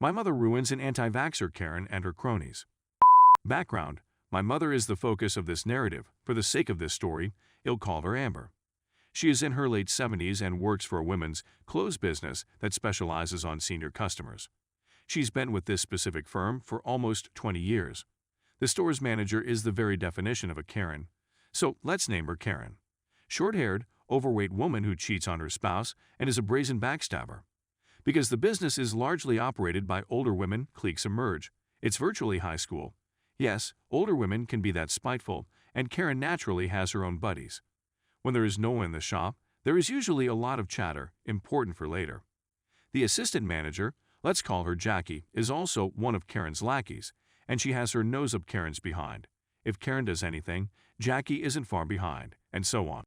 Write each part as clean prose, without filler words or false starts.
My mother ruins an anti-vaxxer Karen and her cronies. Background: my mother is the focus of this narrative. For the sake of this story, I'll call her Amber. She is in her late 70s and works for a women's clothes business that specializes on senior customers. She's been with this specific firm for almost 20 years. The store's manager is the very definition of a Karen, so let's name her Karen. Short-haired, overweight woman who cheats on her spouse and is a brazen backstabber. Because the business is largely operated by older women, cliques emerge. It's virtually high school. Yes, older women can be that spiteful, and Karen naturally has her own buddies. When there is no one in the shop, there is usually a lot of chatter, important for later. The assistant manager, let's call her Jackie, is also one of Karen's lackeys, and she has her nose up Karen's behind. If Karen does anything, Jackie isn't far behind, and so on.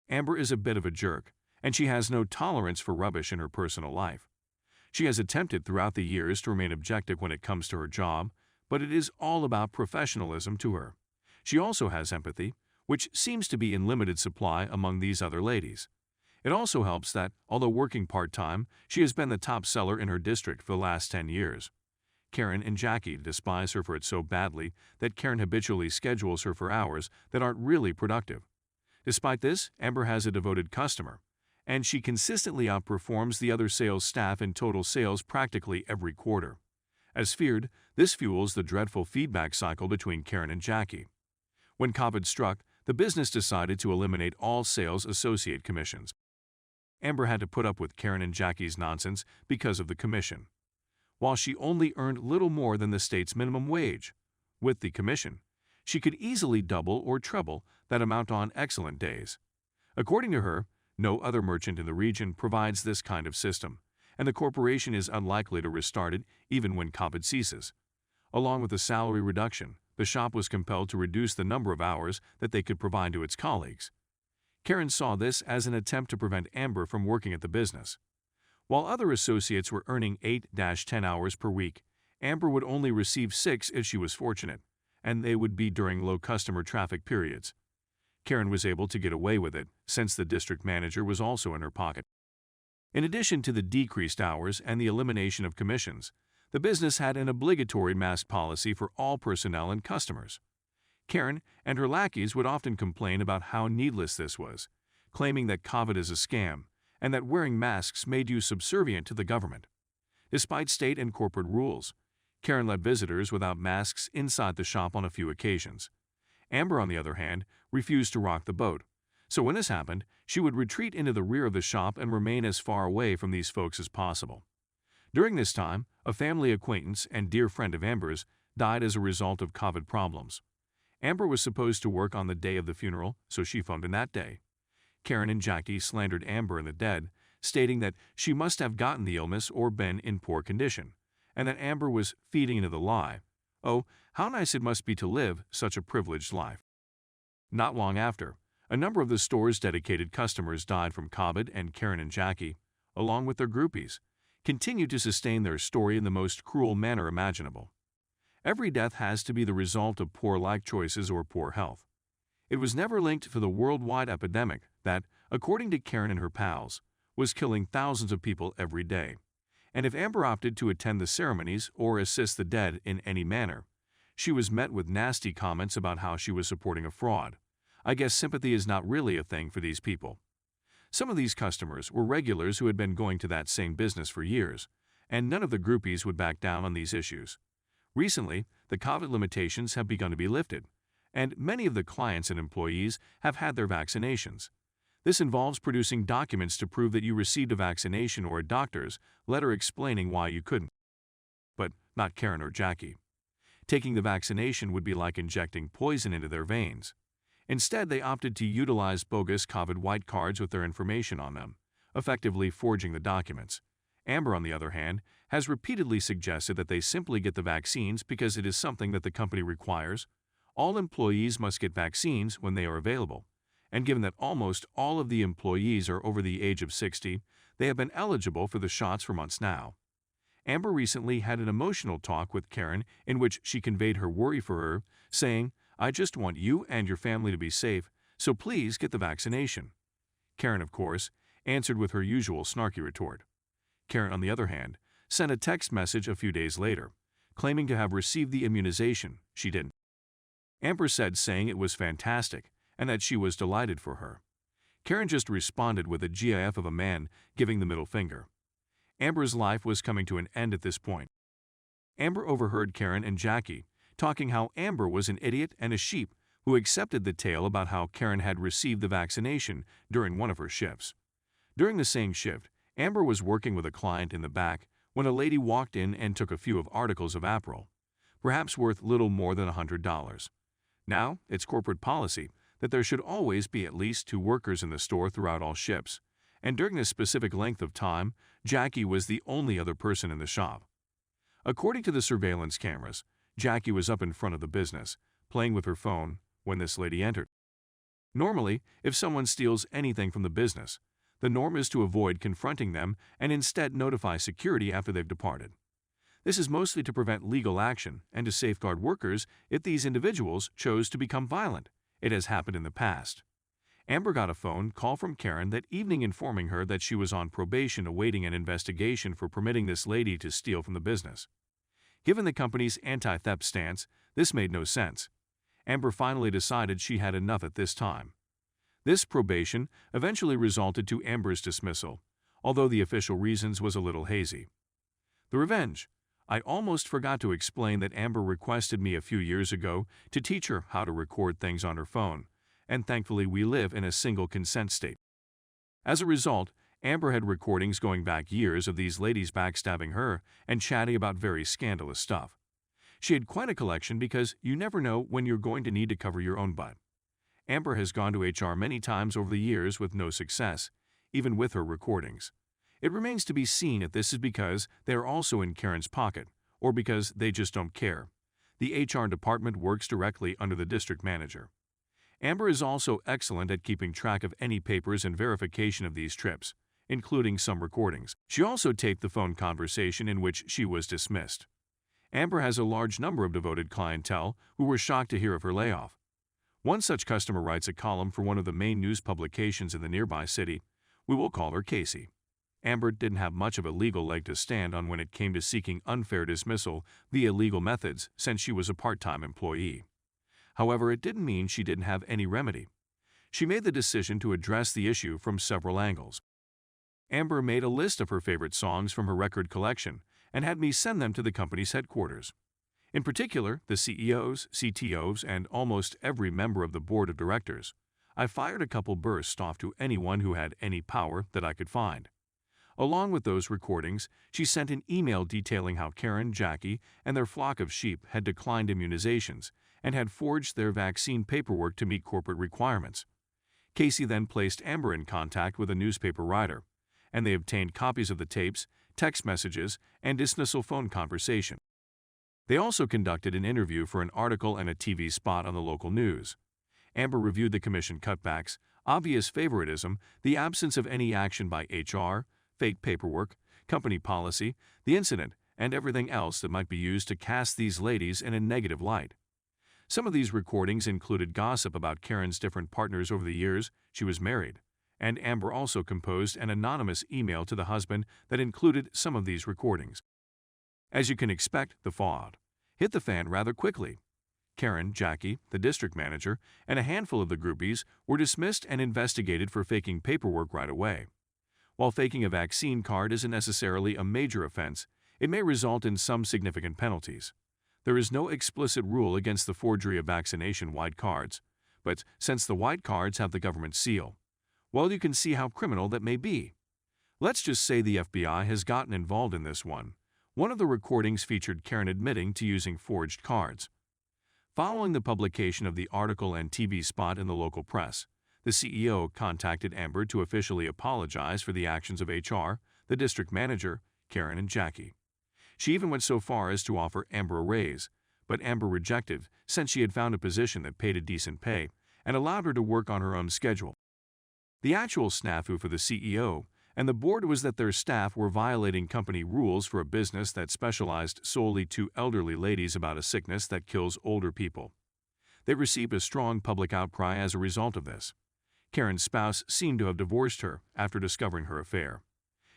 Amber is a bit of a jerk, and she has no tolerance for rubbish in her personal life. She has attempted throughout the years to remain objective when it comes to her job, but it is all about professionalism to her. She also has empathy, which seems to be in limited supply among these other ladies. It also helps that, although working part-time, she has been the top seller in her district for the last 10 years. Karen and Jackie despise her for it so badly that Karen habitually schedules her for hours that aren't really productive. Despite this, Amber has a devoted customer, and she consistently outperforms the other sales staff in total sales practically every quarter. As feared, this fuels the dreadful feedback cycle between Karen and Jackie. When COVID struck, the business decided to eliminate all sales associate commissions. Amber had to put up with Karen and Jackie's nonsense because of the commission. While she only earned little more than the state's minimum wage, with the commission, she could easily double or treble that amount on excellent days. According to her, no other merchant in the region provides this kind of system, and the corporation is unlikely to restart it even when COVID ceases. Along with the salary reduction, the shop was compelled to reduce the number of hours that they could provide to its colleagues. Karen saw this as an attempt to prevent Amber from working at the business. While other associates were earning 8-10 hours per week, Amber would only receive 6 if she was fortunate, and they would be during low customer traffic periods. Karen was able to get away with it since the district manager was also in her pocket. In addition to the decreased hours and the elimination of commissions, the business had an obligatory mask policy for all personnel and customers. Karen and her lackeys would often complain about how needless this was, claiming that COVID is a scam and that wearing masks made you subservient to the government. Despite state and corporate rules, Karen let visitors without masks inside the shop on a few occasions. Amber, on the other hand, refused to rock the boat, so when this happened, she would retreat into the rear of the shop and remain as far away from these folks as possible. During this time, a family acquaintance and dear friend of Amber's died as a result of COVID problems. Amber was supposed to work on the day of the funeral, so she phoned in that day. Karen and Jackie slandered Amber and the dead, stating that she must have gotten the illness or been in poor condition, and that Amber was feeding into the lie. Oh, how nice it must be to live such a privileged life. Not long after, a number of the store's dedicated customers died from COVID, and Karen and Jackie, along with their groupies, continued to sustain their story in the most cruel manner imaginable. Every death has to be the result of poor life choices or poor health. It was never linked to the worldwide epidemic that, according to Karen and her pals, was killing thousands of people every day. And if Amber opted to attend the ceremonies or assist the dead in any manner, she was met with nasty comments about how she was supporting a fraud. I guess sympathy is not really a thing for these people. Some of these customers were regulars who had been going to that same business for years, and none of the groupies would back down on these issues. Recently, the COVID limitations have begun to be lifted, and many of the clients and employees have had their vaccinations. This involves producing documents to prove that you received a vaccination or a doctor's letter explaining why you couldn't. But not Karen or Jackie. Taking the vaccination would be like injecting poison into their veins. Instead, they opted to utilize bogus COVID white cards with their information on them, effectively forging the documents. Amber, on the other hand, has repeatedly suggested that they simply get the vaccines because it is something that the company requires. All employees must get vaccines when they are available, and given that almost all of the employees are over the age of 60, they have been eligible for the shots for months now. Amber recently had an emotional talk with Karen in which she conveyed her worry for her, saying, "I just want you and your family to be safe, so please get the vaccination." Karen, of course, answered with her usual snarky retort. Karen, on the other hand, sent a text message a few days later, claiming to have received the immunization. She didn't. Amber said saying it was fantastic and that she was delighted for her. Karen just responded with a gif of a man giving the middle finger. Amber's life was coming to an end at this point. Amber overheard Karen and Jackie talking how Amber was an idiot and a sheep who accepted the tale about how Karen had received the vaccination during one of her shifts. During the same shift, Amber was working with a client in the back when a lady walked in and took a few of articles of apparel, perhaps worth little more than $100. Now, it's corporate policy that there should always be at least 2 workers in the store throughout all shifts, and during this specific length of time, Jackie was the only other person in the shop. According to the surveillance cameras, Jackie was up in front of the business, playing with her phone, when this lady entered. Normally, if someone steals anything from the business, the norm is to avoid confronting them and instead notify security after they've departed. This is mostly to prevent legal action and to safeguard workers if these individuals chose to become violent. It has happened in the past. Amber got a phone call from Karen that evening informing her that she was on probation awaiting an investigation for permitting this lady to steal from the business. Given the company's anti-theft stance, this made no sense. Amber finally decided she had enough at this time. This probation eventually resulted to Amber's dismissal, although the official reasons was a little hazy. The revenge. I almost forgot to explain that Amber requested me a few years ago to teach her how to record things on her phone, and thankfully we live in a single consent state. As a result, Amber had recordings going back years of these ladies backstabbing her and chatting about very scandalous stuff. She had quite a collection because you never know when you're going to need to cover your own butt. Amber has gone to HR many times over the years with no success, even with her recordings. It remains to be seen if this is because they are also in Karen's pocket or because they just don't care. The HR department works directly under the district manager. Amber is also excellent at keeping track of any papers and verification of these trips, including some recordings. She also taped the phone conversation in which she was dismissed. Amber has a large number of devoted clientele who were shocked to hear of her layoff. One such customer writes a column for one of the main news publications in the nearby city. We will call her Casey. Amber didn't have much of a legal leg to stand on when it came to seeking unfair dismissal via legal methods since she was a part-time employee. However, it didn't mean she didn't have any remedy. She made the decision to address the issue from several angles. Amber made a list of her favorite songs from her record collection and had me send them to the company's headquarters. In particular, the CEOs, CTOs, and almost every member of the board of directors. I fired a couple bursts off to anyone who had any power that I could find. Along with those recordings, she sent an email detailing how Karen, Jackie, and their flock of sheep had declined immunizations and had forged their vaccine paperwork to meet corporate requirements. Casey then placed Amber in contact with a newspaper writer, and they obtained copies of the tapes, text messages, and dismissal phone conversation. They also conducted an interview for an article and a TV spot on the local news. Amber reviewed the commission cutbacks, obvious favoritism, the absence of any action by HR, fake paperwork, company policy, the incident, and everything else that might be used to cast these ladies in a negative light. Some of these recordings included gossip about Karen's different partners over the years she was married, and Amber also composed an anonymous email to the husband that included some of these recordings. As you can expect, the fallout hit the fan rather quickly. Karen, Jackie, the district manager, and a handful of the groupies were dismissed and investigated for faking paperwork right away. While faking a vaccine card isn't necessarily a major offense, it may result in some significant penalties. There is no explicit rule against the forgery of vaccination white cards, but since the white cards have the government seal, well, you can see how criminal that may be. Let's just say the FBI has gotten involved in this one. One of the recordings featured Karen admitting to using forged cards. Following the publication of the article and TV spot in the local press, the CEO contacted Amber to officially apologize for the actions of HR, the district manager, Karen, and Jackie. She even went so far as to offer Amber a raise, but Amber rejected since she had found a position that paid a decent pay and allowed her to work on her own schedule. The actual snafu for the CEO and the board was that their staff were violating company rules for a business that specialized solely to elderly ladies about a sickness that kills older people. They received a strong public outcry as a result of this. Karen's spouse seemed to have divorced her after discovering her affair.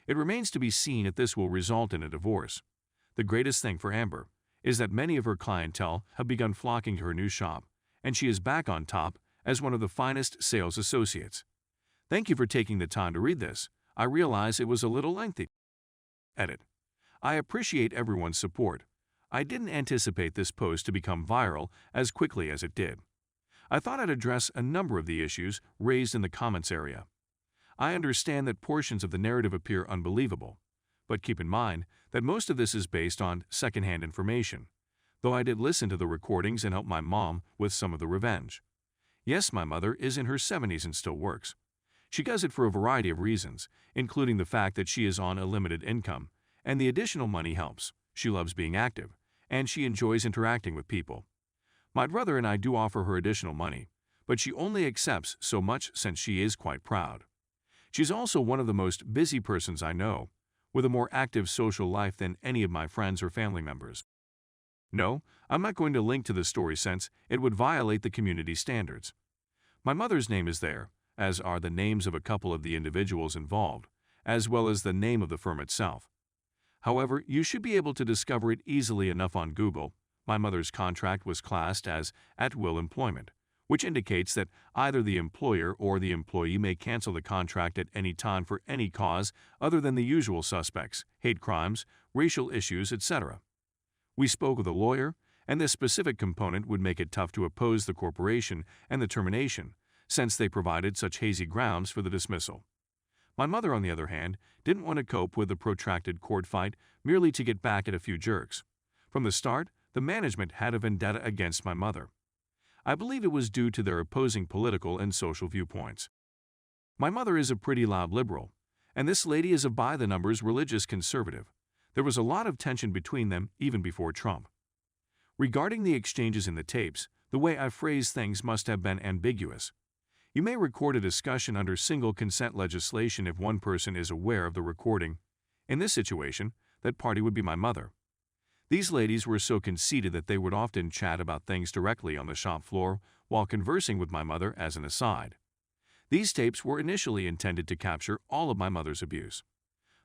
It remains to be seen if this will result in a divorce. The greatest thing for Amber is that many of her clientele have begun flocking to her new shop, and she is back on top as one of the finest sales associates. Thank you for taking the time to read this. I realize it was a little lengthy. Edit. I appreciate everyone's support. I didn't anticipate this post to become viral as quickly as it did. I thought I'd address a number of the issues raised in the comments area. I understand that portions of the narrative appear unbelievable, but keep in mind that most of this is based on secondhand information, though I did listen to the recordings and help my mom with some of the revenge. Yes, my mother is in her 70s and still works. She does it for a variety of reasons, including the fact that she is on a limited income, and the additional money helps. She loves being active, and she enjoys interacting with people. My brother and I do offer her additional money, but she only accepts so much since she is quite proud. She's also one of the most busy persons I know, with a more active social life than any of my friends or family members. No, I'm not going to link to the story since it would violate the community standards. My mother's name is there, as are the names of a couple of the individuals involved, as well as the name of the firm itself. However, you should be able to discover it easily enough on Google. My mother's contract was classed as at-will employment, which indicates that either the employer or the employee may cancel the contract at any time for any cause other than the usual suspects, hate crimes, racial issues, etc. We spoke with a lawyer, and this specific component would make it tough to oppose the corporation and the termination, since they provided such hazy grounds for the dismissal. My mother, on the other hand, didn't want to cope with the protracted court fight merely to get back at a few jerks. From the start, the management had a vendetta against my mother. I believe it was due to their opposing political and social viewpoints. My mother is a pretty loud liberal, and this lady is a by-the-numbers religious conservative. There was a lot of tension between them even before Trump. Regarding the exchanges in the tapes, the way I phrased things must have been ambiguous. You may record a discussion under single consent legislation if one person is aware of the recording. In this situation, that party would be my mother. These ladies were so conceited that they would often chat about things directly on the shop floor while conversing with my mother as an aside. These tapes were initially intended to capture all of my mother's abuse.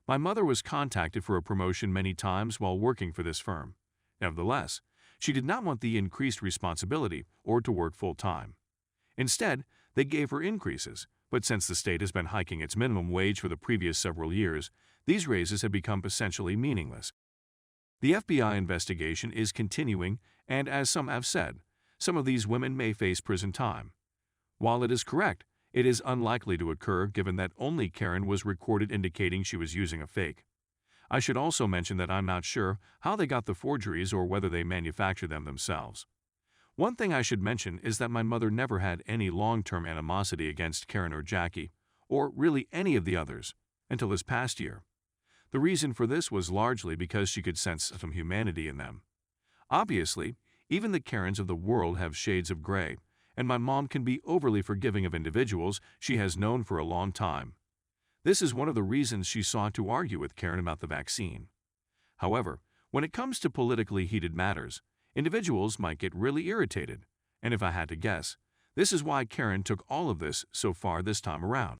My mother was contacted for a promotion many times while working for this firm. Nevertheless, she did not want the increased responsibility or to work full-time. Instead, they gave her increases, but since the state has been hiking its minimum wage for the previous several years, these raises have become essentially meaningless. The FBI investigation is continuing, and as some have said, some of these women may face prison time. While it is correct, it is unlikely to occur given that only Karen was recorded indicating she was using a fake. I should also mention that I'm not sure how they got the forgeries or whether they manufactured them themselves. One thing I should mention is that my mother never had any long-term animosity against Karen or Jackie, or really any of the others, until this past year. The reason for this was largely because she could sense some humanity in them. Obviously, even the Karens of the world have shades of gray, and my mom can be overly forgiving of individuals she has known for a long time. This is one of the reasons she sought to argue with Karen about the vaccine. However, when it comes to politically heated matters, individuals might get really irritated, and if I had to guess, this is why Karen took all of this so far this time around.